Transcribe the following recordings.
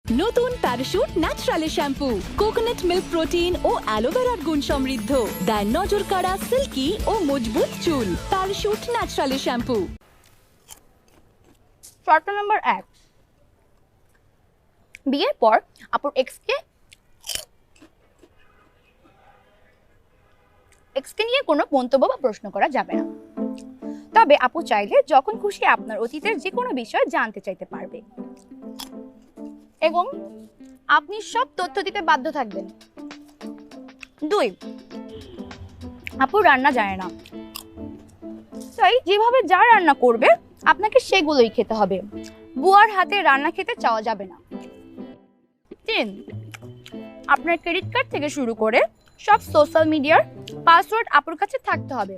নতুন Parachute natural shampoo coconut milk protein ও অ্যালোভেরার গুণ সমৃদ্ধ, দেয় নজর কাড়া সিল্কি ও মজবুত চুল। Parachute natural shampoo. শর্ত নম্বর 1, বিয়ের পর আপুর এক্সকে নিয়ে কোনো মন্তব্য বা প্রশ্ন করা যাবে না। তবে আপু চাইলে যখন খুশি আপনার অতীতের যে কোনো বিষয় জানতে চাইতে পারবে এবং আপনি সব তথ্য দিতে বাধ্য থাকবেন। 2, আপু রান্না জানে না, তাই যেভাবে যা রান্না করবে আপনাকে সেগুলোই খেতে হবে। বুয়ার হাতে রান্না খেতে চাওয়া যাবে না। 3, আপনার ক্রেডিট কার্ড থেকে শুরু করে সব সোশ্যাল মিডিয়ার পাসওয়ার্ড আপুর কাছে থাকতে হবে।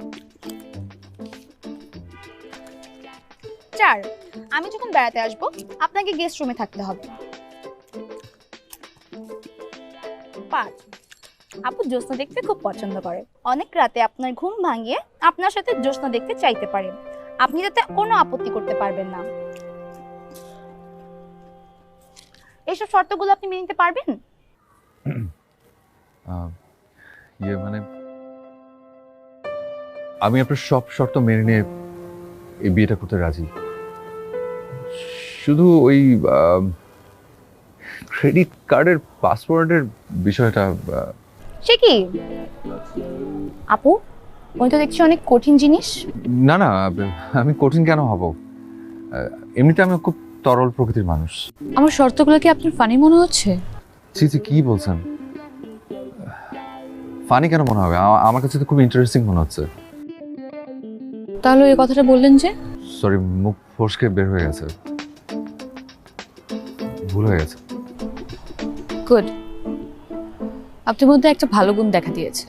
4, আমি যখন বেড়াতে আসব আপনাকে গেস্ট রুমে থাকতে হবে। 5, আপু জ্যোৎস্না দেখতে খুব পছন্দ করে, অনেক রাতে আপনার ঘুম ভাঙিয়ে আপনার সাথে জ্যোৎস্না দেখতে চাইতে পারে, আপনি তাতে কোনো আপত্তি করতে পারবেন না। এইসব শর্তগুলো আপনি মেনে নিতে পারবেন? মানে আমি আপনার সব শর্ত মেনে নিয়ে এই বিয়েটা করতে রাজি। শুধু ওই ক্রেডিট কার্ডের পাসওয়ার্ডের বিষয়টা। সে কি আপু, ওই তো দেখছি অনেক কঠিন জিনিস। না না, আমি কঠিন কেন হব? এমনিতে আমি খুব তরল প্রকৃতির মানুষ। আমার শর্তগুলো কি আপনার ফানি মনে হচ্ছে? জি জি, কি বলছেন? ফানি কেন মনে হবে? আমার কাছে তো খুব ইন্টারেস্টিং মনে হচ্ছে। তাহলে এই কথাটা বললেন যে? সরি, মুখ ফসকে বের হয়ে গেছে, ভুল হয়ে গেছে। গুড, আপনার মধ্যে একটা ভালো গুণ দেখা দিয়েছে,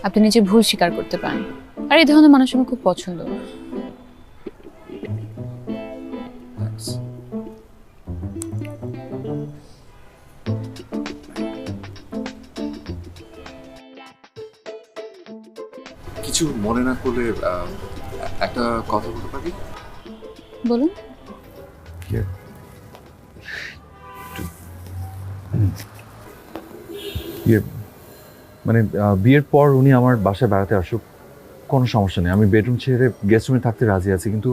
আপনি নিজে ভুল স্বীকার করতে পারেন, আর এই ধরনের মানুষ আমার খুব পছন্দ। কিছু মনে না করলে একটা কথা বলতে পারি? বলুন। মানে বিয়ের পর উনি আমার বাসায় বেড়াতে আসুক, কোনো সমস্যা নেই, আমি বেডরুম ছেড়ে গেস্ট রুমে থাকতে রাজি আছি। কিন্তু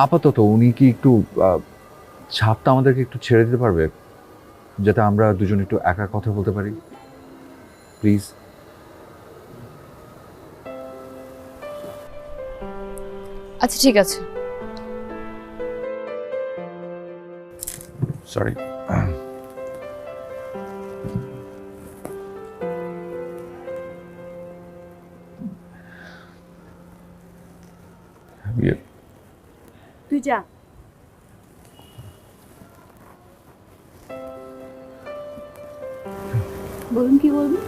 আপাতত উনি কি একটু ছাদটা আমাদেরকে একটু ছেড়ে দিতে পারবে, যাতে আমরা দুজন একটু একা কথা বলতে পারি, প্লিজ? আচ্ছা ঠিক আছে। সরি। তুই যা। বলুন, কি বলবেন?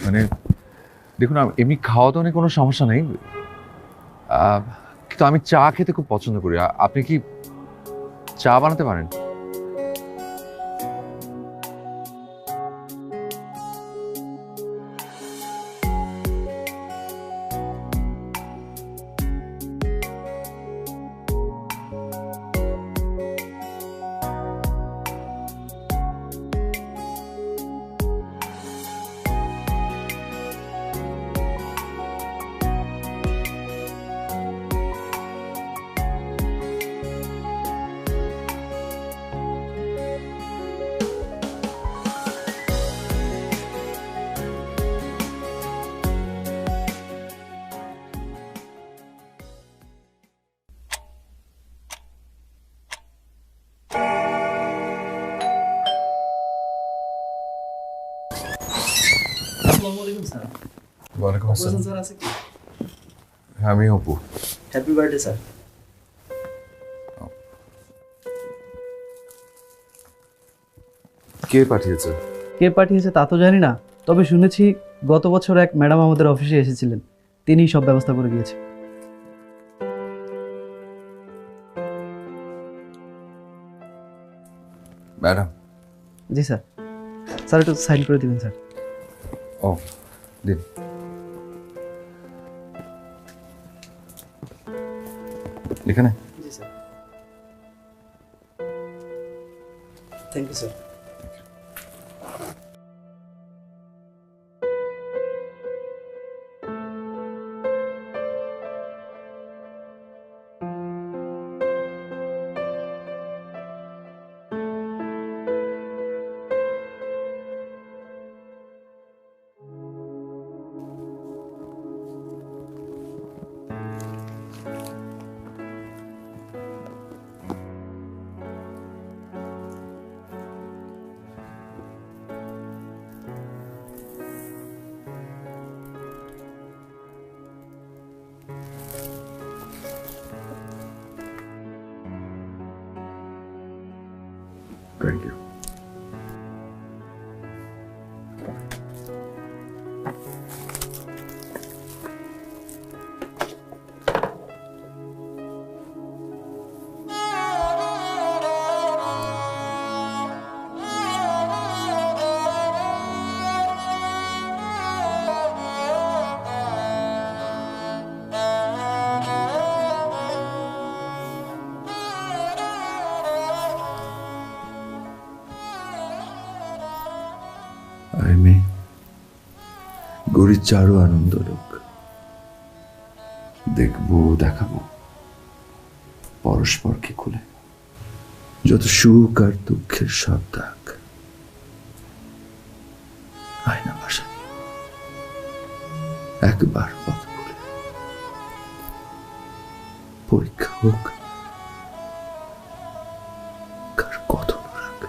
মানে দেখুন, এমনি খাওয়া দাওয়া নিয়ে কোনো সমস্যা নেই, কিন্তু আমি চা খেতে খুব পছন্দ করি। আপনি কি চা বানাতে পারেন? ওয়ালাইকুম আসসালাম। স্যার আছে কি? হ্যাঁ, আমি অপু। Happy birthday sir. কে পাঠিয়েছে? কে পাঠিয়েছে তা তো জানি না, তবে শুনেছি গত বছর এক ম্যাডাম আমাদের অফিসে এসেছিলেন, তিনিই সব ব্যবস্থা করে দিয়েছে। ম্যাডাম? জি স্যার। স্যার একটু সাইন করে দিবেন স্যার। ও দিন। এখানে? জি sir. Thank you sir. Thank you. আমি গরিব চারু আনন্দ লোক দেখবো দেখাবো পরস্পরকে খুলে যত সুখ আর দুঃখের সব দাগ আয়না ভাষা একবার পথ ভুলে পরীক্ষা হোক কার কত রাগ।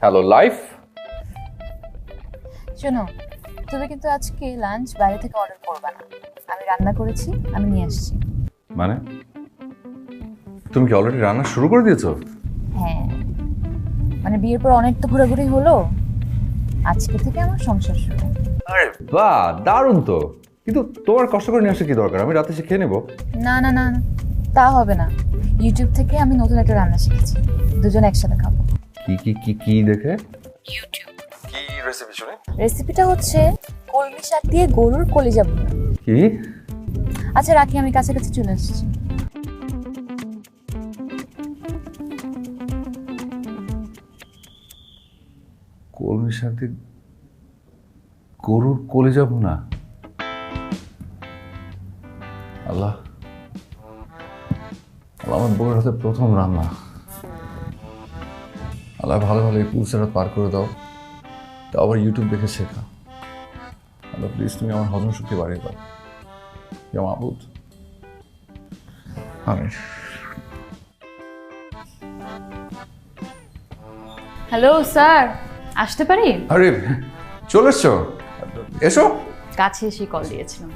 Hello life. শোনো, তুমি কিন্তু আজকে লাঞ্চ বাইরে থেকে অর্ডার করবে না। আমি রান্না করেছি, আমি নিয়ে আসছি। মানে তুমি কি অলরেডি রান্না শুরু করে দিয়েছো? হ্যাঁ, মানে বিয়ের পর অনেক তো ঘোরাঘুরি হলো, আজকে থেকে আমার সংসার শুরু। আরে বাহ, দারুণ তো। কিন্তু তোমার কষ্ট করে নিয়ে আসা কি দরকার? আমি রাতে এসে খেয়ে নেবো। না না না না, তা হবে না। ইউটিউব থেকে আমি নতুন একটা রান্না শিখেছি, দুজন একসাথে খাবো। কি কি কি কি দেখে? ইউটিউব। কি রেসিপি শুনে? রেসিপিটা হচ্ছে কলমি শাক দিয়ে গরুর কলিজা ভুনা। কি? আচ্ছা রাখি, আমি কাছাকাছি চলে আসছি। কলমি শাক দিয়ে গরুর কলিজা ভুনা? আল্লাহ, আল্লাহ, আমার বউয়ের হাতে প্রথম রান্না। আল্লাহ ভালো ভালো এই পুরুষেরা পার করে দাও, তা আবার ইউটিউব দেখে শেখা। আল্লাহ প্লিজ তুমি আমার হজম শক্তি বাড়িয়ে দাও, ইয়া মাবুদ। আমিন। হ্যালো স্যার, আসতে পারি? আরে চলে এসছো, এসো। কাছে এসে কল দিয়েছিলাম।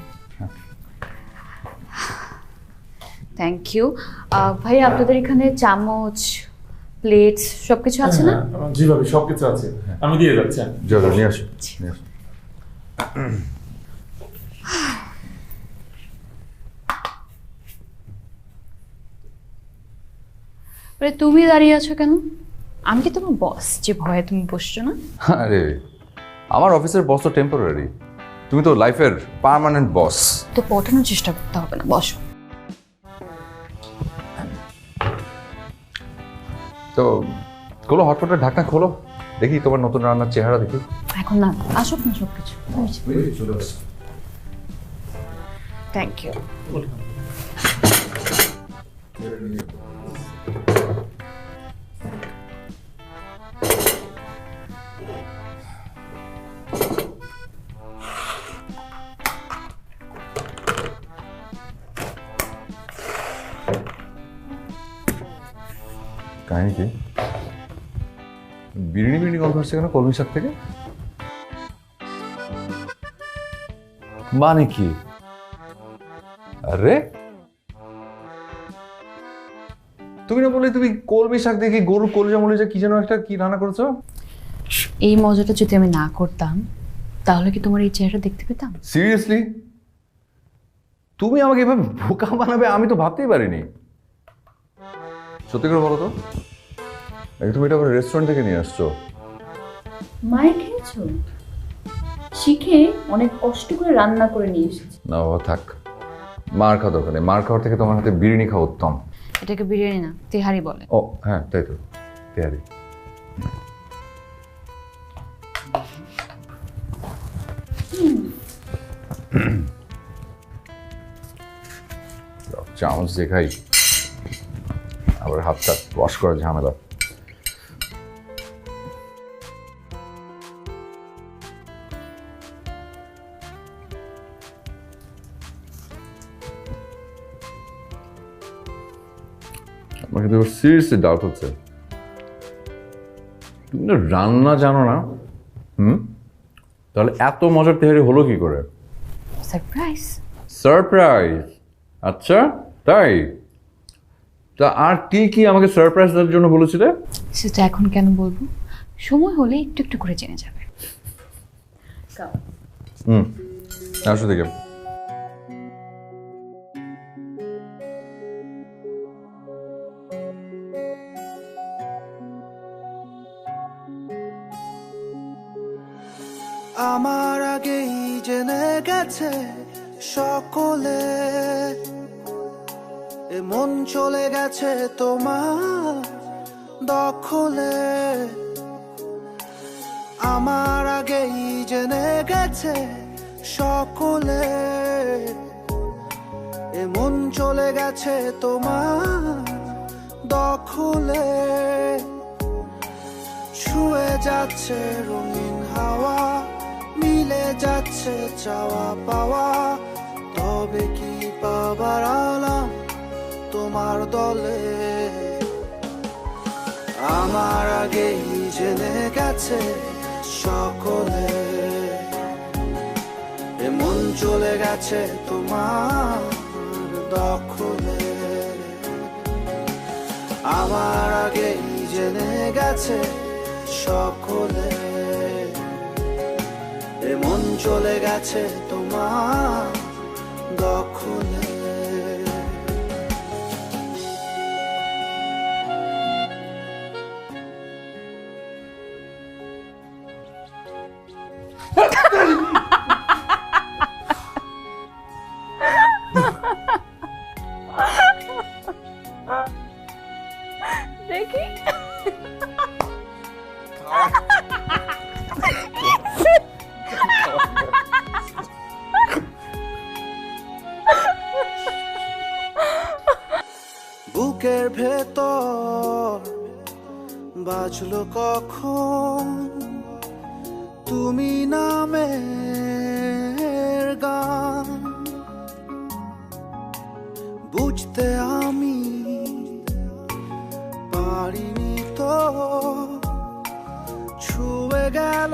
Thank you. ভাই আপনাদের এখানে চামচ, প্লেট সবকিছু আছে না? জি ভাবি, সবকিছু আছে, আমি দিয়ে যাচ্ছি। চলো নিয়ে আসো, নিয়ে আসো। তুমি দাঁড়িয়ে আছো কেন? আমি কি তোমার বস যে ভয়ে তুমি বসছো না? আরে আমার অফিসের বস তো টেম্পোরারি, তুমি তো লাইফের পার্মানেন্ট বস। তো পটানোর চেষ্টা করতে হবে না, বসো। তো খোলো, হটপটের ঢাকনা খোলো, দেখি তোমার নতুন রান্নার চেহারা দেখি। এখন না, আসুক না সবকিছু। চলে আসো। Thank you. কাহিনী কি? বিরিয়ানি বিরিয়ানি গন্ধ হচ্ছে কেন কলমি শাক থেকে? মানে কি? আরে তুমি না বললে তুমি কলমি শাক দেখি গরুর কলিজা মলিজা কি যেন একটা কি রান্না করেছো? এই মজাটা যদি আমি না করতাম তাহলে কি তোমার এই চেহারা দেখতে পেতাম? সিরিয়াসলি তুমি আমাকে এভাবে বোকা বানাবে আমি তো ভাবতেই পারিনি। সত্যি করে বলো তো, তুমি এটা আবার রেস্টুরেন্ট থেকে নিয়ে আসছো? মায়ের খেয়েছো? শিখে অনেক কষ্ট করে রান্না করে নিয়ে এসেছি। না বাবা থাক, মার খাওয়া দরকার নেই। মার খাওয়ার থেকে তোমার হাতে বিরিয়ানি খাওয়া উত্তম। এটাকে বিরিয়ানি না, তেহারি বলে। ও হ্যাঁ, তাই তো, তেহারি। চামচ দিয়ে খাই, আবার হাতটা ওয়াশ করার ঝামেলা। আমার কিন্তু সিরিয়াসলি ডাউট হচ্ছে, তুমি না রান্না জানো না? তাহলে এত মজার তেহারি হলো কি করে? সারপ্রাইজ। সারপ্রাইজ? আচ্ছা তাই? তা আর কি কি আমাকে সারপ্রাইজ দেওয়ার জন্য বলেছিলে? সেটা এখন কেন বলবো, সময় হলে একটু একটু করে জেনে যাবে। আসো দেখে। আমার আগেই জেনে গেছে সকলে, এ মন চলে গেছে তোমার দখলে। আমার আগেই জেনে গেছে সকলে, এ মন চলে গেছে তোমার দখলে। ছুঁয়ে যাচ্ছে রঙিন হাওয়া, মিলে যাচ্ছে চাওয়া পাওয়া, তবে কি পাবার আলাম তোমার দলে। আমার আগেই জেনে গেছে সকলে, এ মন চলে গেছে তোমার দখলে। আমার আগেই জেনে গেছে সকলে, এ মন চলে গেছে তোমার দখলে। দেখি বুকের ভেতর বাজলো কখন তুমি নামের গান, বুঝতে আমি পারিনি তো, ছুঁয়ে গেল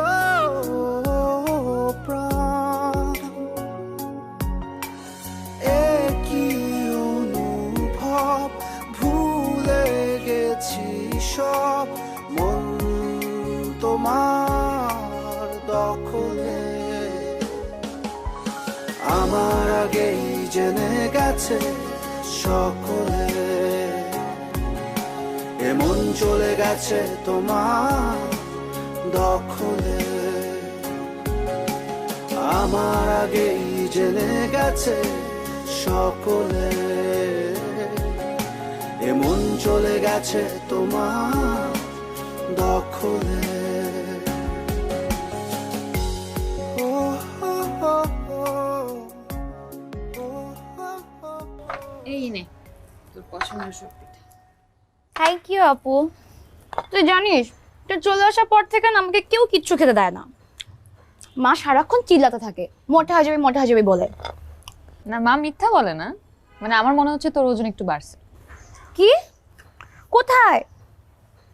প্রাণ। একই অনুভব, ভুলে গেছি সব, মন তোমার দখলে। আমার আগেই জেনে গেছে সকলে, এ মন চলে গেছে তোমার দখলে। আমার আগেই জেনে গেছে সকলে, এ মন চলে গেছে তোমার দখলে। ও, ও, ও, ও, ও, ও, ও। এই নে তোর পছন্দের সব পিঠা। থ্যাংক ইউ আপু। তুই জানিস তুই চলে আসার পর থেকে না আমাকে কেউ কিচ্ছু খেতে দেয় না। মা সারাক্ষণ চিল্লাতে থাকে মোটা হয়ে যাবে মোটা হয়ে যাবে বলে। না মা মিথ্যা বলে না, মানে আমার মনে হচ্ছে তোর ওজন একটু বাড়ছে। কি? কোথায়?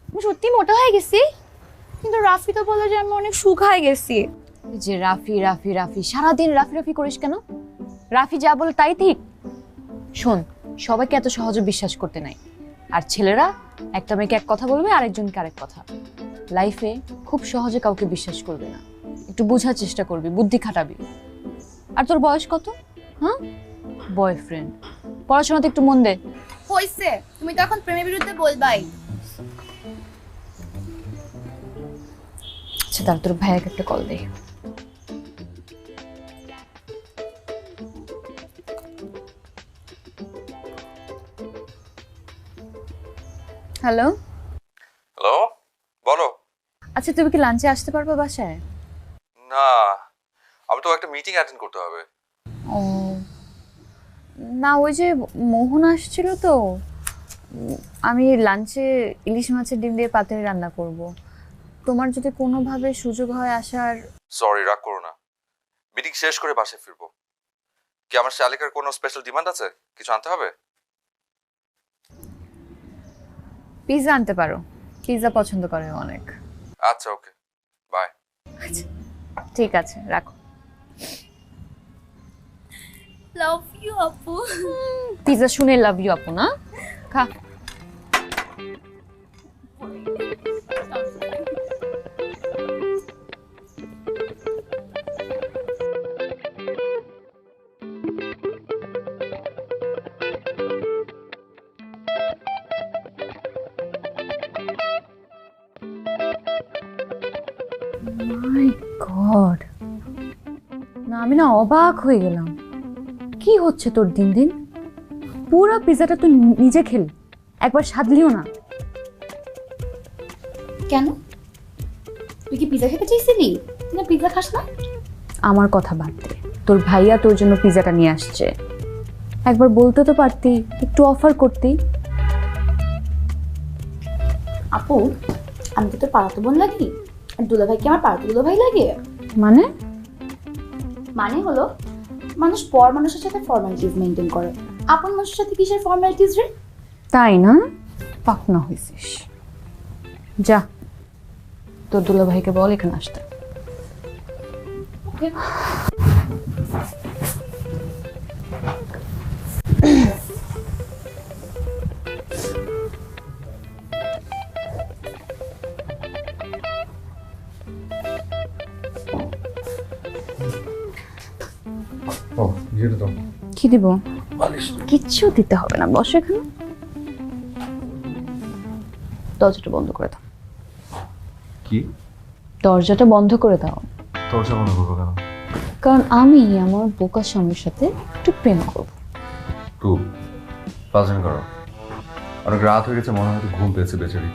আমি সত্যি মোটা হয়ে গেছি, কিন্তু রাফি তো বলে যে আমি অনেক শুকায় গেছি। যে রাফি রাফি রাফি সারাদিন রাফি রাফি করিস কেন? রাফি যা বলে তাই ঠিক। শোন, সবাইকে এত সহজে বিশ্বাস করতে নাই। আর ছেলেরা একটা মেয়েকে এক কথা বলবে, আরেকজনকে আরেক কথা। লাইফে খুব সহজে কাউকে বিশ্বাস করবে না, একটু বোঝার চেষ্টা করবি, বুদ্ধি খাটাবি। আর তোর বয়স কত? হ্যাঁ, বয়ফ্রেন্ড। পড়াশোনাতে একটু মন দে। হইছে, তুমি তো এখন প্রেমের বিরুদ্ধে বলবাই। আচ্ছা তার তোর ভাইয়াকে একটা কল দে। হ্যালো, হ্যালো, বলো। আচ্ছা তুমি কি লাঞ্চে আসতে পারবে বাসায়? না, আমি তো একটা মিটিং অ্যাটেন্ড করতে হবে। ও না, ওই যে মোহন আসছিল তো, আমি লাঞ্চে ইলিশ মাছের ডিম দিয়ে পাতুরি রান্না করব। তোমার যদি কোনোভাবে সুযোগ হয় আসার। সরি, রাগ করো না। মিটিং শেষ করে বাসায় ফিরবো। কি আমার শালিকার কোনো স্পেশাল ডিমান্ড আছে? কিছু আনতে হবে? পিৎজা আনতে পারো, পিৎজা পছন্দ করে অনেক। আচ্ছা, ওকে, বাই। আচ্ছা ঠিক আছে, রাখো। লাভ ইউ আপু। পিৎজা শুনে লাভ ইউ আপু না? খা। মাই গড, না আমি না অবাক হয়ে গেলাম। কি হচ্ছে তোর দিন দিন? পুরো পিৎজাটা তুই নিজে খেলি, একবার সাধলিও না। কেন, তুই কি পিৎজা খেতে চাইছিলি? না পিৎজা খাস না? আমার কথা বাদ দে, তোর ভাইয়া তোর জন্য পিৎজাটা নিয়ে আসছে, একবার বলতে তো পারতি, একটু অফার করতি। আপু, আমি তো তোর পাড়াতো বোন লাগি, আর দুলাভাই কি আমার পাড়াতো দুলাভাই লাগে? মানে? মানে হলো, মানুষ পর মানুষের সাথে ফর্মালিটিস মেনটেন করে, আপন মানুষের সাথে কিসের ফর্মালিটিস রে? তাই না? পাকনা হয়েছিস। যা তোর দুলাভাইকে বল এখানে আসতে। ওকে। ও, যেটা তো কি দিব? কিচ্ছু দিতে হবে না, বসো এখানে। দরজাটা বন্ধ করে দাও। কি? দরজাটা বন্ধ করে দাও। দরজা বন্ধ করবো কেন? কারণ আমি আমার বোকা স্বামীর সাথে একটু প্রেম করবো। একটু পাজন করো। অনেক রাত হয়ে গেছে, মনে হয় ঘুম পেয়েছে বেচারি।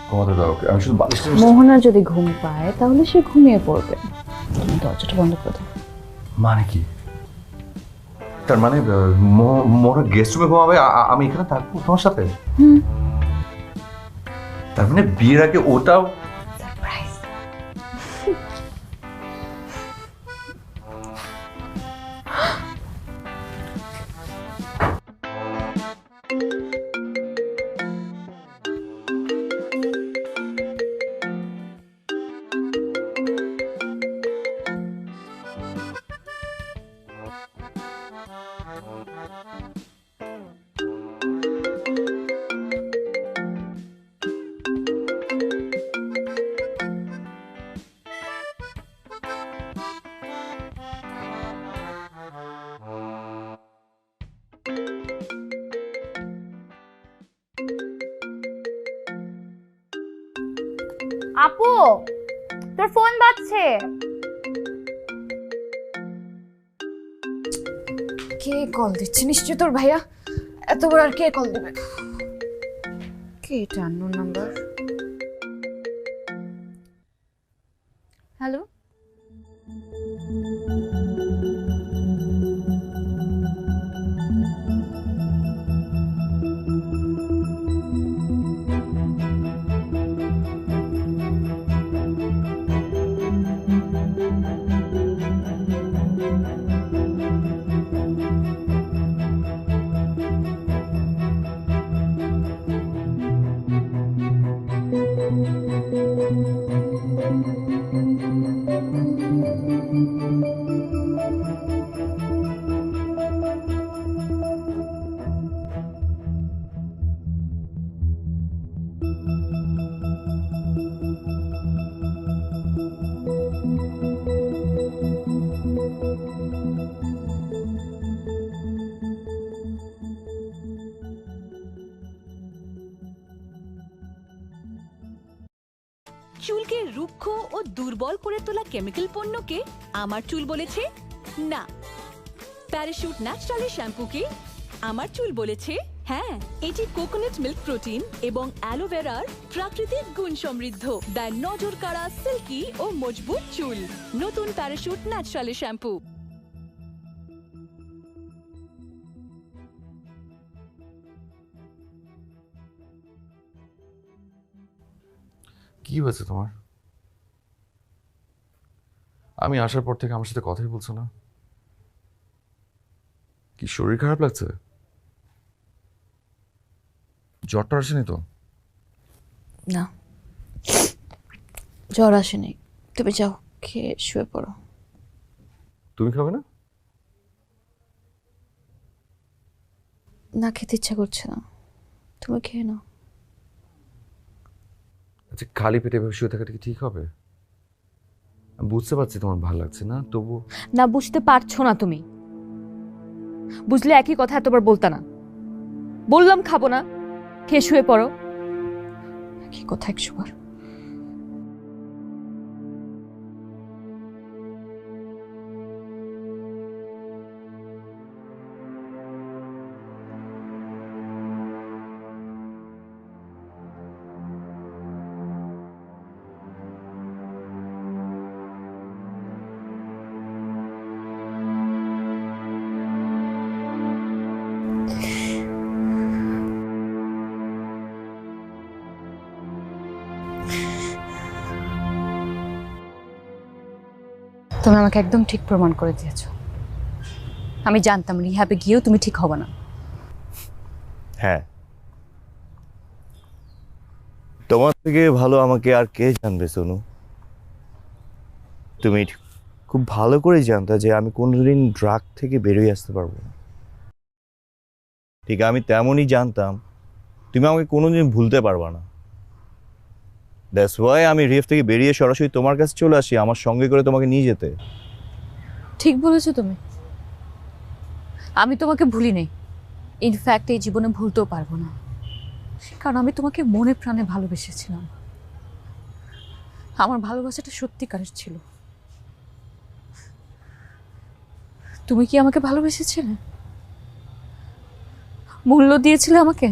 ঘুমাতে দাও ওকে। আমি শুধু বালিশটা মোহনার যদি ঘুম পায় তাহলে সে ঘুমিয়ে পড়বে। তুমি দরজাটা বন্ধ করে দাও। মানে কি? তার মানে মোহনা গেস্ট রুমে ঘুমাবে, আমি এখানে থাকবো তোমার সাথে? তার মানে বিয়ের আগে ওটাও? সারপ্রাইজ। আপু, তোর ফোন বাজছে। কে কল দিচ্ছে? নিশ্চয় তোর ভাইয়া। এতবার আর কে কল দিবে? কে এটা? Unknown number. হ্যালো, দুর্বল করে তোলা কেমিক্যাল পণ্যকে আমার চুল বলেছে না। প্যারাশুট ন্যাচারালি শ্যাম্পুকে আমার চুল বলেছে হ্যাঁ। এটি কোকোনাট মিল্ক প্রোটিন এবং অ্যালোভেরার প্রাকৃতিক গুণ সমৃদ্ধ, দেয় নজর কাড়া, সিল্কি ও মজবুত চুল। নতুন প্যারাশুট ন্যাচারালি শ্যাম্পু। কি হয়েছে তোমার? আমি আসার পর থেকে আমার সাথে কথাই বলছো না। কি শরীর খারাপ লাগছে? জ্বরটা আসেনি তো? না, জ্বর আসেনি। তুমি যাও, খেয়ে শুয়ে পড়ো। তুমি খাবে না? না, খেতে ইচ্ছা করছে না, তুমি খেয়ে নাও। আচ্ছা, খালি পেটে এভাবে শুয়ে থাকাটা কি ঠিক হবে? আমি বুঝতে পারছি তোমার ভালো লাগছে না, তবু। না, বুঝতে পারছো না তুমি। বুঝলে একই কথা এতবার বলতা না। বললাম খাবো না, খেয়ে শুয়ে পড়ো। একই কথা 100 বার। তুমি আমাকে একদম ঠিক প্রমাণ করে দিয়েছো। আমি জানতাম রিহ্যাবে গিয়েও তুমি ঠিক হবে না। হ্যাঁ, তোমার থেকে ভালো আমাকে আর কে জানবে সোনু? তুমি খুব ভালো করে জানতা যে আমি কোনোদিন ড্রাগ থেকে বেরিয়ে আসতে পারবো না। ঠিক আমি তেমনই জানতাম তুমি আমাকে কোনোদিন ভুলতে পারবা না। দ্যাটস ওয়াই আমি রিহ্যাব থেকে বেরিয়ে সরাসরি তোমার কাছে চলে আসি, আমার সঙ্গে করে তোমাকে নিয়ে যেতে। ঠিক বলেছো তুমি। আমি তোমাকে ভুলি নাই, ইনফ্যাক্ট এই জীবনে ভুলতেও পারবো না, কারণ আমি তোমাকে মনে প্রাণে ভালোবেসেছিলাম। আমার ভালোবাসাটা সত্যিকারের ছিল। তুমি কি আমাকে ভালোবেসেছিলে? মূল্য দিয়েছিলে আমাকে?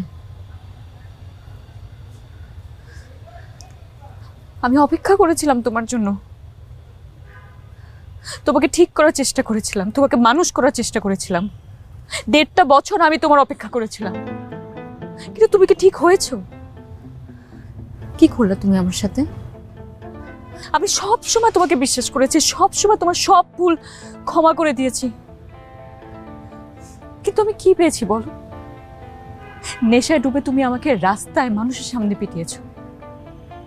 আমি অপেক্ষা করেছিলাম তোমার জন্য, তোমাকে ঠিক করার চেষ্টা করেছিলাম, তোমাকে মানুষ করার চেষ্টা করেছিলাম। 1.5 বছর আমি তোমার অপেক্ষা করেছিলাম, কিন্তু তুমি কি ঠিক হয়েছো? কি করলে তুমি আমার সাথে? আমি সব সময় তোমাকে বিশ্বাস করেছি, সব সময় তোমার সব ভুল ক্ষমা করে দিয়েছি, কিন্তু আমি কি পেয়েছি বলো? নেশায় ডুবে তুমি আমাকে রাস্তায় মানুষের সামনে পিটিয়েছো,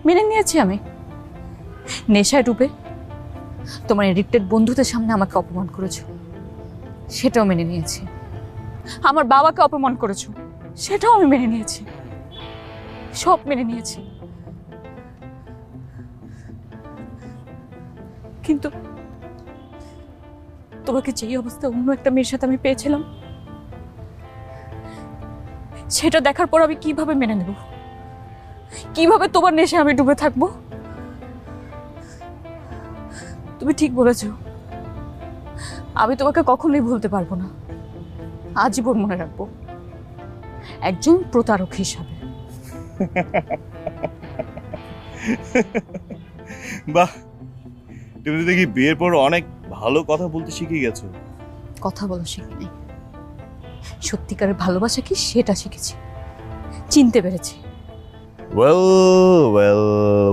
মেনে নিয়েছি আমি। নেশায় ডুবে তোমার এডিক্টেড বন্ধুদের সামনে আমাকে অপমান করেছো, সেটাও মেনে নিয়েছি। আমার বাবাকে অপমান করেছো, সেটাও আমি মেনে নিয়েছি, সব মেনে নিয়েছি। কিন্তু তোমাকে যেই অবস্থা অন্য একটা মেয়ের সাথে আমি পেয়েছিলাম, সেটা দেখার পর আমি কিভাবে মেনে নেব? কিভাবে তোমার নেশায় আমি ডুবে থাকবো? তুমি ঠিক বলেছো, আমি তোমাকে কখনোই ভুলতে পারবো না, আজীবন মনে রাখবো একজন প্রতারক হিসাবে। বাহ, তুমি তো দেখি বিয়ের পর অনেক ভালো কথা বলতে শিখে গেছো। কথা বলা শিখি নাই, সত্যিকারের ভালোবাসা কি সেটা শিখেছি, চিনতে পেরেছি। ওয়েল ওয়েল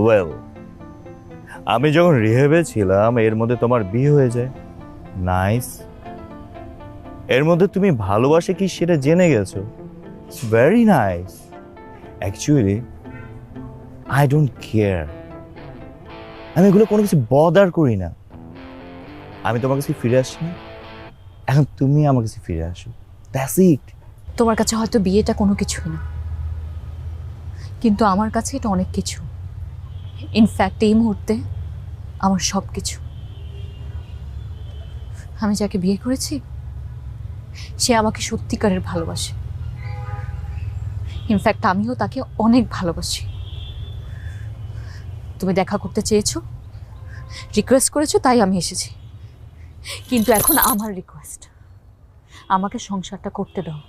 ওয়েল, আমি যখন রিহ্যাবে ছিলাম এর মধ্যে তোমার বিয়ে হয়ে যায়। নাইস। এর মধ্যে তুমি ভালোবাসা কি সেটা জেনে গেছো। It's very nice. Actually I don't care, আমি এগুলো কোনো কিছু বদার করি না। আমি তোমার কাছে ফিরে আসছি না, এখন তুমি আমার কাছে ফিরে আসো। That's it. তোমার কাছে হয়তো বিয়েটা কোনো কিছুই না, কিন্তু আমার কাছে এটা অনেক কিছু। ইনফ্যাক্ট এই মুহূর্তে আমার সব কিছু। আমি যাকে বিয়ে করেছি সে আমাকে সত্যিকারের ভালোবাসে। ইনফ্যাক্ট আমিও তাকে অনেক ভালোবাসি। তুমি দেখা করতে চেয়েছো, রিকোয়েস্ট করেছো তাই আমি এসেছি, কিন্তু এখন আমার রিকোয়েস্ট, আমাকে সংসারটা করতে দাও,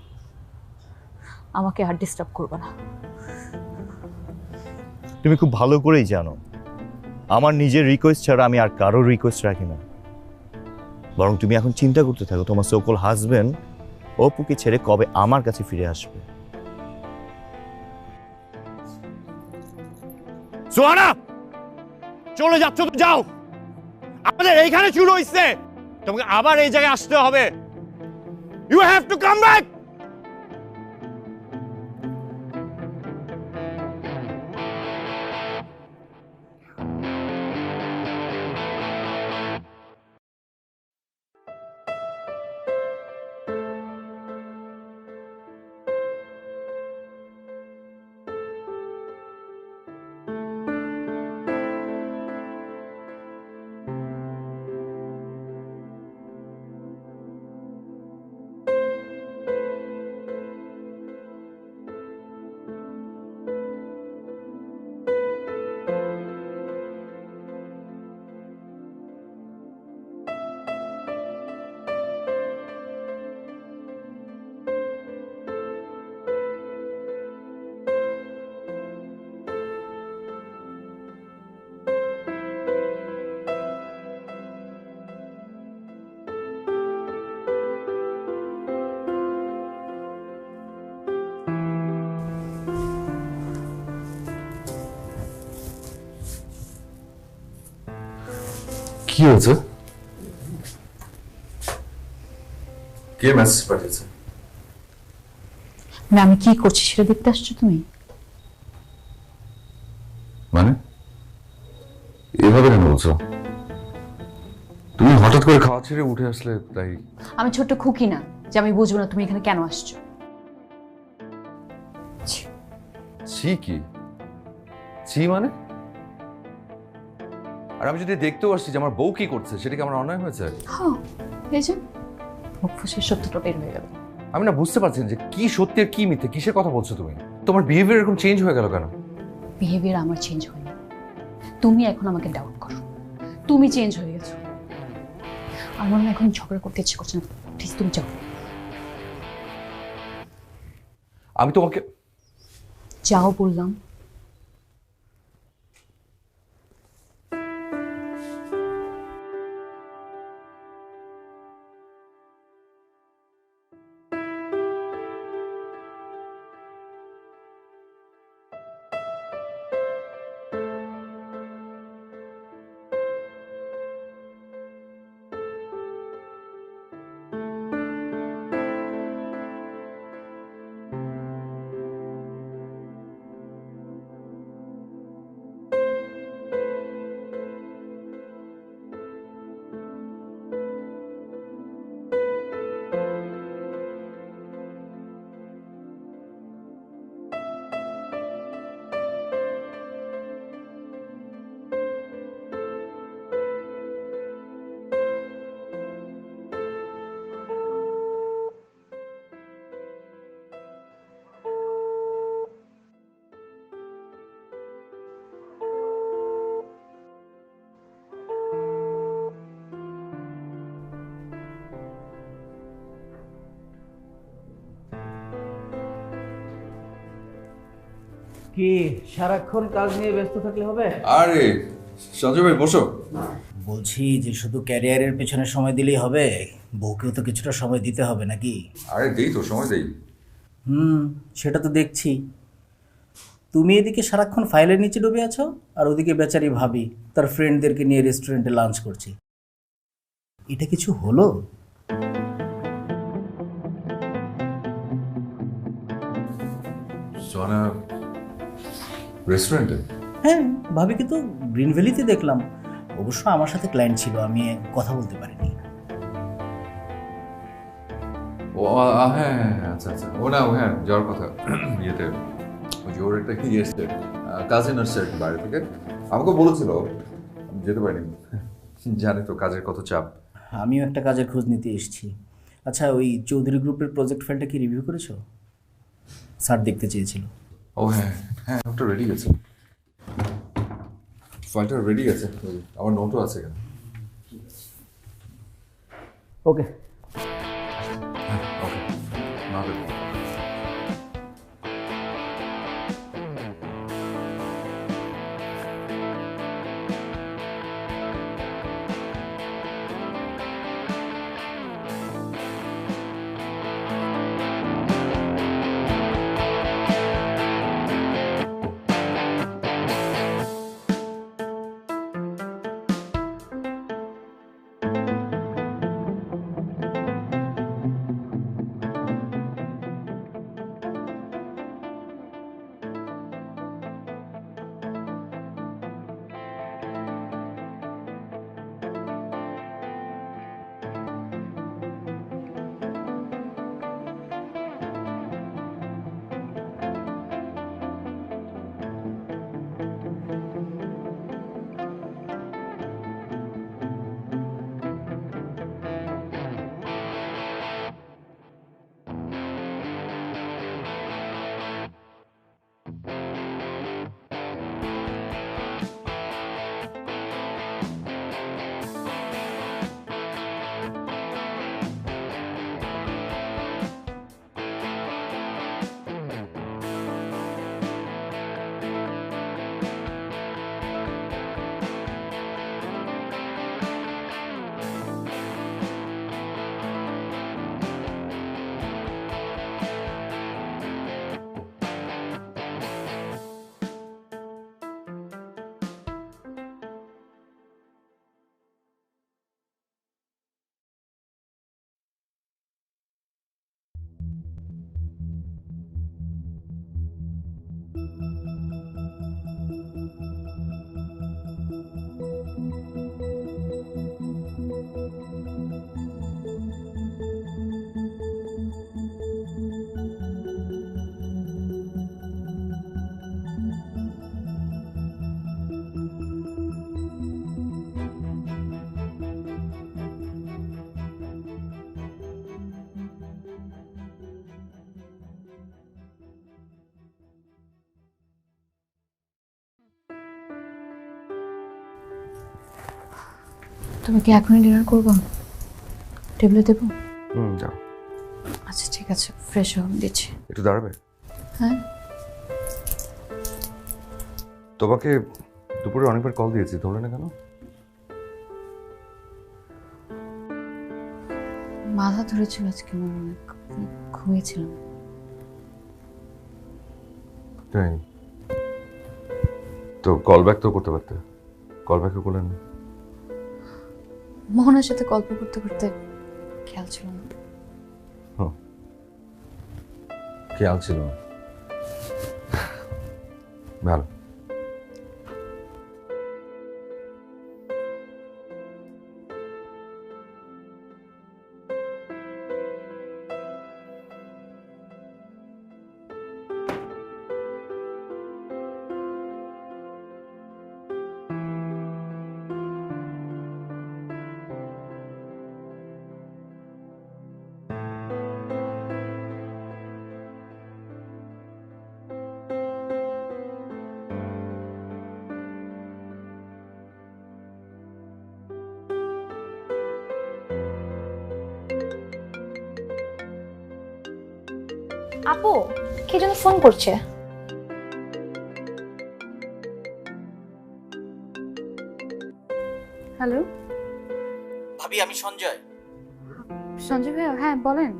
আমাকে আর ডিস্টার্ব করবে না। তুমি খুব ভালো করেই জানো আমার নিজের রিকোয়েস্ট ছাড়া আমি আর কারোর রিকোয়েস্ট রাখি না। বরং তুমি এখন চিন্তা করতে থাকো তোমার সকল হাজবেন্ড অপুকে ছেড়ে কবে আমার কাছে ফিরে আসবে। সোহানা, চলে যাচ্ছ তো যাও, আমাদের এইখানে শুরু হইছে, তোমাকে আবার এই জায়গায় আসতে হবে। You have to come back. কি হয়েছে? কে মেসেজ পাঠিয়েছে? না, আমি কি করছি সেটা দেখতে আসছো তুমি? মানে এভাবে কেন বলছো? তুমি হঠাৎ করে খাওয়া ছেড়ে উঠে আসলে তাই? আমি ছোট্ট খুকি না যে আমি বুঝবো না তুমি এখানে কেন আসছো। ছি কি ছি মানে? আর আমি যদি দেখতেও আসছি যে আমার বউ কি করছে, সেটা কি আমার অন্যায় হয়েছে? হ্যাঁ, এই যে মুখ ফুসে সত্যটা বের হয়ে গেল। আমি না বুঝতে পারছি না যে কি সত্যি আর কি মিথ্যে, কিসের কথা বলছো তুমি? তোমার বিহেভিয়ার এরকম চেঞ্জ হয়ে গেল কেন? বিহেভিয়ার আমার চেঞ্জ হয়নি, তুমি এখন আমাকে ডাউট করো। তুমি চেঞ্জ হয়ে গেছো। আমার না এখন ঝগড়া করতে ইচ্ছে করছে না, প্লিজ তুমি যাও। আমি তোমাকে যাও বললাম। কি সারাক্ষণ কাজ নিয়ে ব্যস্ত থাকলে হবে? আরে সঞ্জয় ভাই বসো। বলছি যে শুধু ক্যারিয়ারের পেছনে সময় দিলেই হবে, বউকেও তো কিছুটা সময় দিতে হবে নাকি? আরে দেই তো, সময় দেই। সেটা তো দেখছি। তুমি এদিকে সারাক্ষণ ফাইলের নিচে ডুবে আছো, আর ওদিকে বেচারি ভাবি তার ফ্রেন্ডদেরকে নিয়ে রেস্টুরেন্টে লাঞ্চ করছি। এটা কিছু হলো? সোনা রেস্টুরেন্টে? হ্যাঁ, ভাবিকে তো গ্রিন ভ্যালিতে দেখলাম। অবশ্য আমার সাথে ক্লায়েন্ট ছিল, আমি কথা বলতে পারিনি। ও হ্যাঁ হ্যাঁ, আচ্ছা আচ্ছা, ও না হ্যাঁ যাওয়ার কথা ইয়েতে, ওই যে ওর একটা কি এসছে কাজিন আসছে আর কি বাইরে থেকে, আমাকে বলেছিল, যেতে পারিনি। জানি তো কাজের কত চাপ। আমিও একটা কাজের খোঁজ নিতে এসেছি। আচ্ছা, ওই চৌধুরী গ্রুপের প্রজেক্ট ফাইলটা কি রিভিউ করেছো? স্যার দেখতে চেয়েছিল। ও হ্যাঁ হ্যাঁ, ওটা রেডি গেছে। ফাইলটা রেডি আছে, আমার নোটও আছে এখানে। ওকে। হ্যাঁ, ওকে, না দেবো। তুমি কি এখনই ডিনার করবো? টেবিলে দেবো? যাও। আচ্ছা ঠিক আছে, ফ্রেশ হয়ে দিচ্ছি। একটু দাঁড়াবে? হ্যাঁ। তোমাকে দুপুরে অনেকবার কল দিয়েছি, ধরলে না কেন? মাথা ধরেছিল আজকে, আমার অনেক ঘুমিয়েছিলাম। তাই তো কল ব্যাক তো করতে পারতে, কল ব্যাকও করলেন না। মোহনার সাথে গল্প করতে করতে খেয়াল ছিল না। খেয়াল ছিল না, ভালো। আপু কে যেন ফোন করছে। হ্যালো ভাবি, আমি সঞ্জয়। সঞ্জয় ভাইয়া, হ্যাঁ বলেন।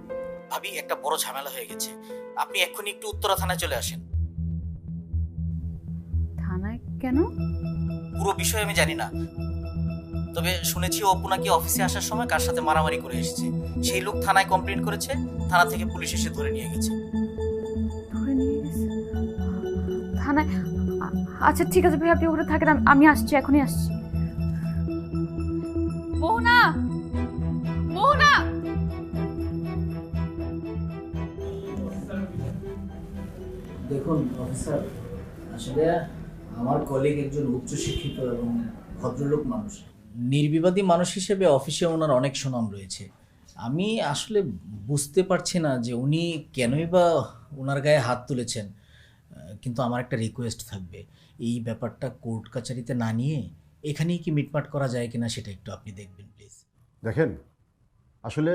ভাবি, একটা বড় ঝামেলা হয়ে গেছে, আপনি এক্ষুনি একটু উত্তরা থানায় চলে আসেন। থানায় কেন? পুরো বিষয় আমি জানি না, তবে শুনেছি অপু নাকি অফিসে আসার সময় কার সাথে মারামারি করে এসেছে। সেই লোক থানায় কমপ্লেন করেছে, থানা থেকে পুলিশ এসে ধরে নিয়ে গেছে। ধরে নিয়ে গেছে থানায়? আচ্ছা ঠিক আছে ভাই, আপনি ওখানে থাকেন, আমি আসছি, এখনই আসছি। মোহনা, মোহনা! দেখুন অফিসার, আসলে আমার কলিগ একজন উচ্চশিক্ষিত এবং ভদ্রলোক মানুষ, নির্বিবাদী মানুষ হিসেবে অফিসে ওনার অনেক সুনাম রয়েছে। আমি আসলে বুঝতে পারছি না যে উনি কেনই বা ওনার গায়ে হাত তুলেছেন, কিন্তু আমার একটা রিকোয়েস্ট থাকবে। এই ব্যাপারটা কোর্ট কাচারিতে না নিয়ে এখানেই কি মিটমাট করা যায় কিনা সেটা একটু আপনি দেখবেন প্লিজ। দেখেন, আসলে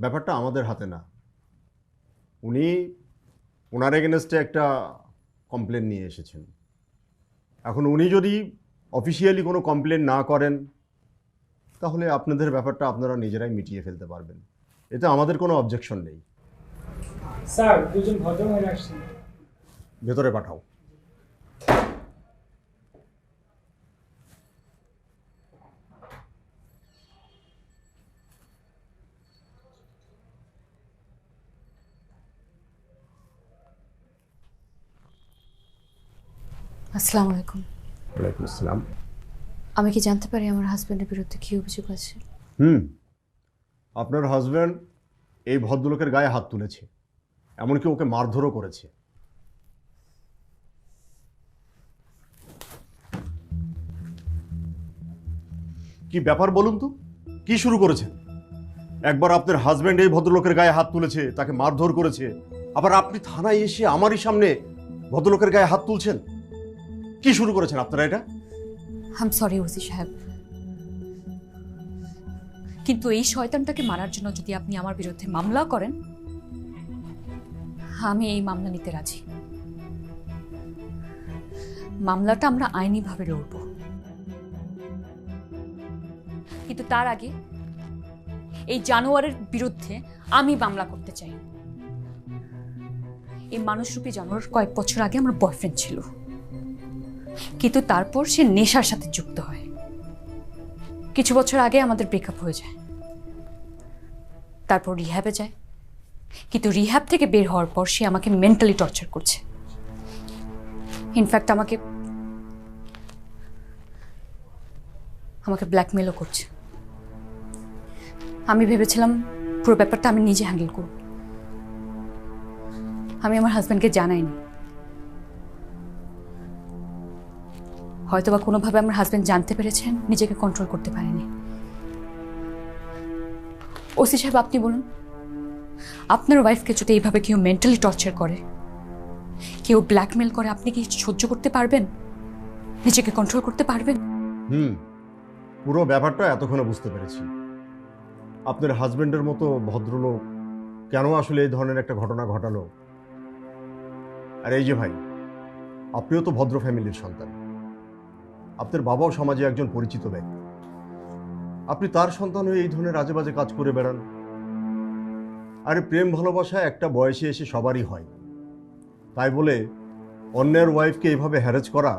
ব্যাপারটা আমাদের হাতে না। উনি ওনার এগেনস্টে একটা কমপ্লেন নিয়ে এসেছেন। এখন উনি যদি অফিসিয়ালি কোনো কমপ্লেন না করেন তাহলে আপনাদের ব্যাপারটা আপনারা নিজেরাই মিটিয়ে ফেলতে পারবেন, এতে আমাদের কোনো অবজেকশন নেই। স্যার, দুজন ভদ্রমহিলা আসছেন। ভেতরে পাঠাও। আসসালামু আলাইকুম। ওয়ালাইকুম আসসালাম। আমি কি জানতে পারি আমার হাজবেন্ডের বিরুদ্ধে কি অভিযোগ আছে? আপনার হাজব্যান্ড এই ভদ্রলোকের গায়ে হাত তুলেছে, এমনকি ওকে মারধরও করেছে। কি ব্যাপার বলুন তো, কি শুরু করেছেন? একবার আপনার হাজব্যান্ড এই ভদ্রলোকের গায়ে হাত তুলেছে, তাকে মারধর করেছে, আবার আপনি থানায় এসে আমারই সামনে ভদ্রলোকের গায়ে হাত তুলছেন। কি শুরু করেছেন আপনারা এটা? আই এম সরি ওসি সাহেব, কিন্তু এই শয়তানটাকে মারার জন্য যদি আপনি আমার বিরুদ্ধে মামলা করেন, আমি এই মামলা নিতে রাজি। মামলাটা আমরা আইনিভাবে লড়ব, কিন্তু তার আগে এই জানোয়ারের বিরুদ্ধে আমি মামলা করতে চাই। এই মানুষরূপী জানোয়ার কয়েক বছর আগে আমার বয়ফ্রেন্ড ছিল, কিন্তু তারপর সে নেশার সাথে যুক্ত হয়। কিছু বছর আগে আমাদের ব্রেকআপ হয়ে যায়, তারপর রিহ্যাবে যায়, কিন্তু রিহ্যাব থেকে বের হওয়ার পর সে আমাকে মেন্টালি টর্চার করছে। ইনফ্যাক্ট আমাকে ব্ল্যাকমেলও করছে। আমি ভেবেছিলাম পুরো ব্যাপারটা আমি নিজে হ্যান্ডেল করব। আমি আমার হাজব্যান্ডকে জানাইনি। হয়তোবা কোনোভাবে আমার হাজব্যান্ড জানতে পেরেছেন, নিজেকে কন্ট্রোল করতে পারেনি। ওসি সাহেব, আপনি বলুন, আপনার ওয়াইফকে যদি এইভাবে কেউ মেন্টালি টর্চার করে, কেউ ব্ল্যাকমেল করে, আপনি কি সহ্য করতে পারবেন? নিজেকে কন্ট্রোল করতে পারবেন? পুরো ব্যাপারটা এতক্ষণে বুঝতে পেরেছি। আপনার হাজবেন্ডের মতো ভদ্রলোক কেন আসলে এই ধরনের একটা ঘটনা ঘটালো। আর এই যে ভাই, আপনিও তো ভদ্র ফ্যামিলির সন্তান, আপনার বাবাও সমাজে একজন পরিচিত ব্যক্তি, আপনি তার সন্তান হয়ে এই ধরনের আজে বাজে কাজ করে বেড়ান। আরে প্রেম ভালোবাসা একটা বয়সে এসে সবারই হয়, তাই বলে অন্যের ওয়াইফকে এইভাবে হ্যারেজ করা,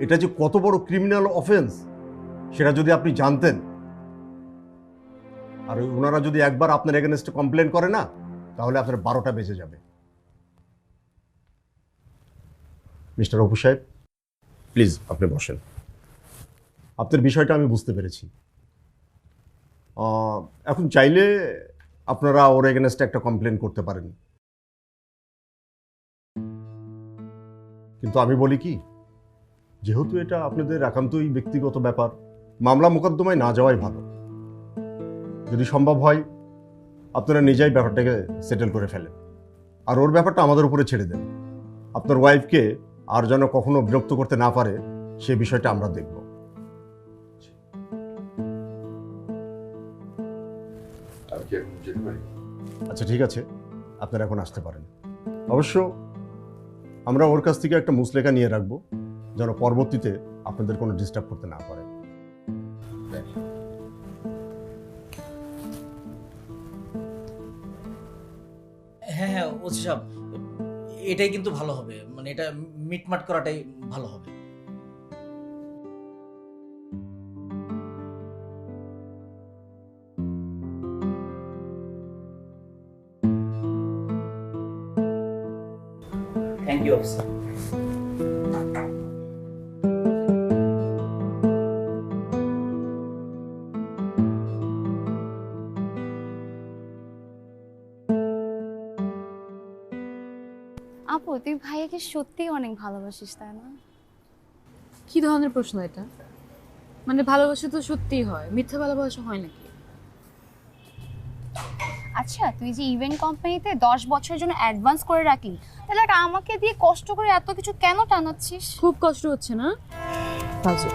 এটা যে কত বড় ক্রিমিনাল অফেন্স সেটা যদি আপনি জানতেন, আর ওনারা যদি একবার আপনার এগেনস্টে কমপ্লেন করে না, তাহলে আপনার 12টা বেজে যাবে। মিস্টার অপু সাহেব, প্লিজ আপনি বসেন। আপনার বিষয়টা আমি বুঝতে পেরেছি। এখন চাইলে আপনারা ওর এগেনস্টে একটা কমপ্লেন করতে পারেন, কিন্তু আমি বলি কি, যেহেতু এটা আপনাদের একান্তই ব্যক্তিগত ব্যাপার, মামলা মোকদ্দমায় না যাওয়াই ভালো। যদি সম্ভব হয় আপনারা নিজেই ব্যাপারটাকে সেটেল করে ফেলেন, আর ওর ব্যাপারটা আমাদের উপরে ছেড়ে দেন। আপনার ওয়াইফকে আর যেন কখনো বিরক্ত করতে না পারে সে বিষয়টা আমরা দেখব। আচ্ছা ঠিক আছে, আপনারা এখন আসতে পারেন। অবশ্য আমরা ওর কাছ থেকে একটা মুসলেখা নিয়ে রাখবো, যেন পরবর্তীতে আপনাদের কোনো ডিস্টার্ব করতে না পারে। হ্যাঁ হ্যাঁ ওসি সাহেব, এটাই কিন্তু ভালো হবে, মানে এটা মিটমাট করাটাই ভালো হবে। Thank you officer. আপু, তুই ভাইয়াকে সত্যিই অনেক ভালোবাসিস, তাই না? কি ধরনের প্রশ্ন এটা? মানে ভালোবাসা তো সত্যিই হয়, মিথ্যা ভালোবাসা হয় নাকি? আচ্ছা তুই যে ইভেন্ট কোম্পানিতে 10 বছরের জন্য অ্যাডভান্স করে রাখলি, তাহলে আর আমাকে দিয়ে কষ্ট করে এত কিছু কেন টানাচ্ছিস? খুব কষ্ট হচ্ছে না ফালতু।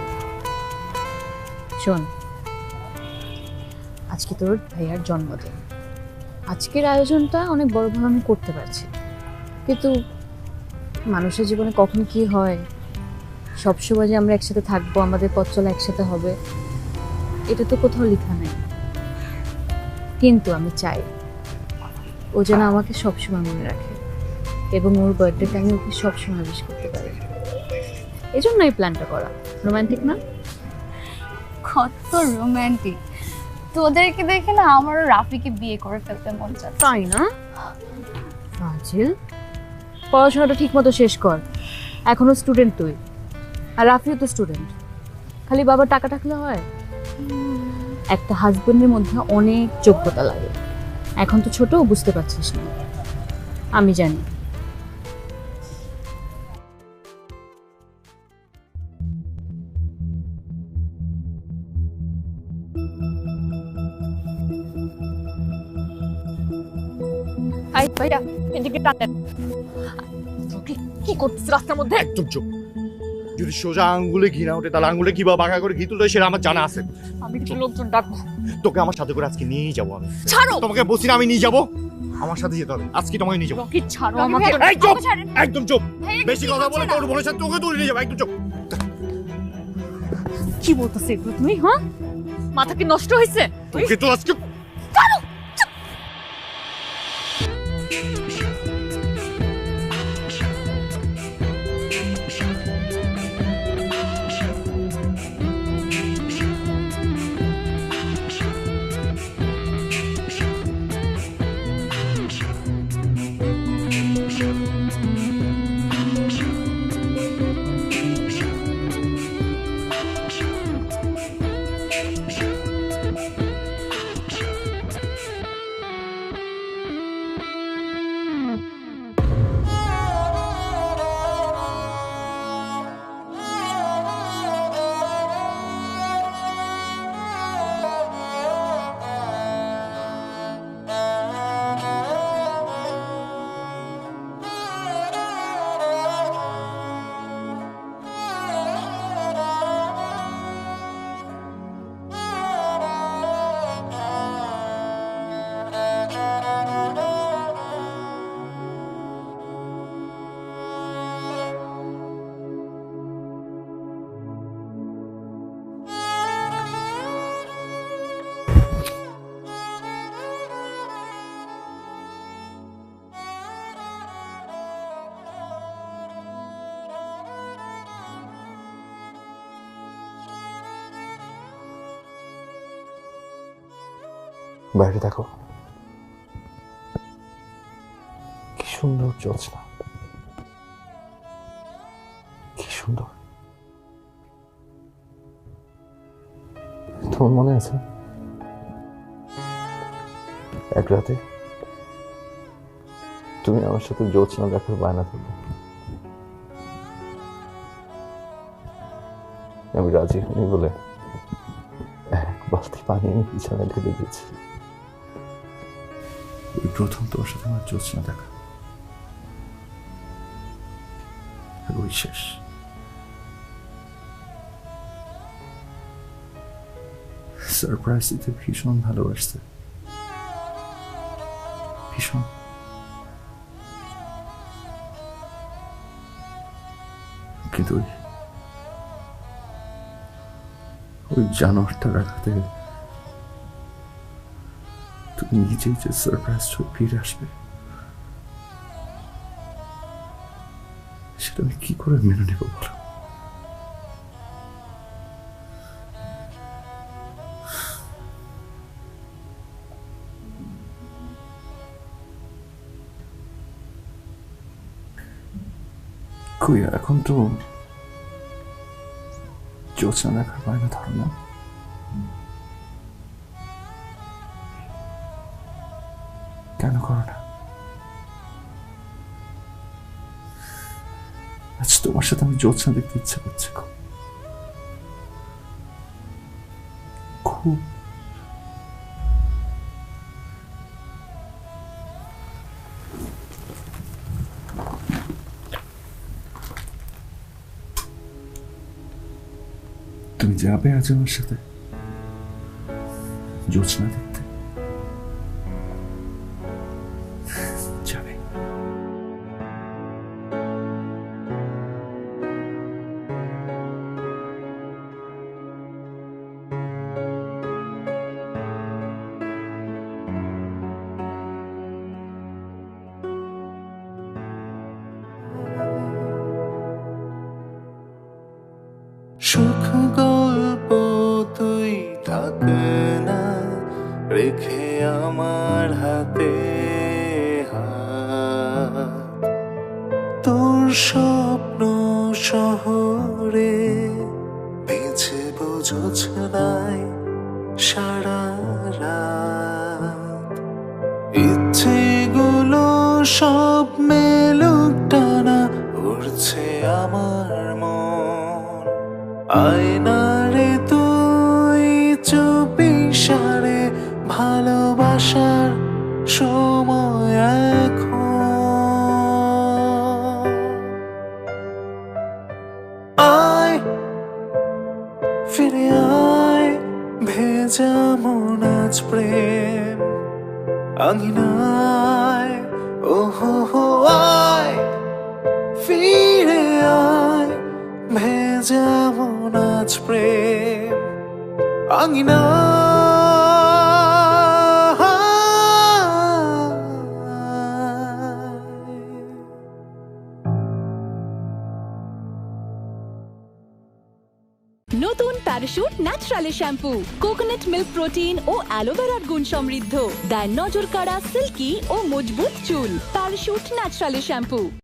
শোন, আজকে তোর ভাইয়ার জন্মদিন, আজকের আয়োজনটা অনেক বড়ভাবে আমি করতে পারছি, কিন্তু মানুষের জীবনে কখন কি হয়, সবসময় যে আমরা একসাথে থাকবো, আমাদের পথ চলা একসাথে হবে, এটা তো কোথাও লেখা নেই। কিন্তু আমি চাই ও যেন আমাকে সবসময় মনে রাখে এবং ওর বার্থডেতে আমি ওকে সবসময় উইশ করতে পারি। এই জন্য এই প্ল্যানটা করা। রোমান্টিক না? কত রোমান্টিক! তোদেরকে দেখে না আমারও রাফিকে বিয়ে করে ফেলতে মন চাচ্ছে। তাই না? ফাজিল, পড়াশোনাটা ঠিক মতো শেষ কর, এখনো স্টুডেন্ট তুই, আর রাফিও তো স্টুডেন্ট। খালি বাবা টাকা থাকলে হয়? একটা হাজবেন্ডের মধ্যে অনেক যোগ্যতা লাগে। এখন তো ছোট, বুঝতে পারছিস না, আমি জানি। ভাইয়া এদিকে টানেন। কি করছিস রাস্তার মধ্যে? একদম চুপ। যদি সোজা আঙ্গুলে ঘি না ওঠে তাহলে আঙ্গুলে কিভাবে বাঁকা করে ঘি তুলতে হয় সেটা আমার জানা আছে। আমি কিছু লোকজন ডাকবো। তোকে আমার সাথে করে আজকে নিয়েই যাবো আমি। ছাড়ো! তোমাকে বলছি না আমি নিয়ে যাবো, আমার সাথে যেতে হবে। আজকে তোমাকে নিয়ে যাবো। কি ছাড়ো আমাকে। এই চুপ, একদম চুপ। বেশি কথা বলে তোর বোনের সাথে তোকে তুলে নিয়ে যাবো। একদম চুপ। কি বলতেছিস এগুলো তুমি? হ্যাঁ, মাথা কি নষ্ট হয়েছে? তোকে তো আজকে বাইরে দেখো কি সুন্দর জ্যোৎস্না, কি সুন্দর। তোমার মনে আছে এক রাতে তুমি আমার সাথে জ্যোৎস্না দেখার বায়না করলে? আমি রাজি হইনি বলে এক বালতি পানি আমি বিছানায় ঢেলে দিয়েছি। ওই প্রথম তোমার সাথে আমার জ্যোৎস্না দেখা, ওই শেষ। সারপ্রাইজ দিতে ভীষণ ভালোবাসতে, ভীষণ। কিন্তু ওই জানোয়ারটার আঘাতে তুমি নিজেই যে সারপ্রাইজ ফিরে আসবে সেটা আমি কি করে মেনে নেব বলো? কই এখন তো জ্যোৎস্না দেখার বায়না ধরো না। কেন করো না? আজ তোমার সাথে আমি জ্যোৎস্না দেখতে ইচ্ছা করছে খুব। যাবে আজ আমার সাথে জোছনা দেখতে? যাবে। সুখ গল্প তুই থাক না রেখে আমার হাতে হাত। তোর স্বপ্ন শহরে বেছে বোঝোছনায় সারা রাত। ইচ্ছেগুলো সব মেলুক টানা উড়ছে আমার মন। আয়নারে তুই চুপি সারে ভালোবাসার সময় এখন। আয় ফিরে আয় ভেজা মন আজ প্রেম আঙিনায়। ও হো আয় ফিরে আয় ভেজা মন আজ প্রেম আঙিনায়। নতুন প্যারাশুট ন্যাচারালে শ্যাম্পু, কোকোনাট মিল্ক প্রোটিন ও অ্যালোভেরার গুণ সমৃদ্ধ, দেয় নজর কাড়া, সিল্কি ও মজবুত চুল। প্যারাশুট ন্যাচারালে শ্যাম্পু।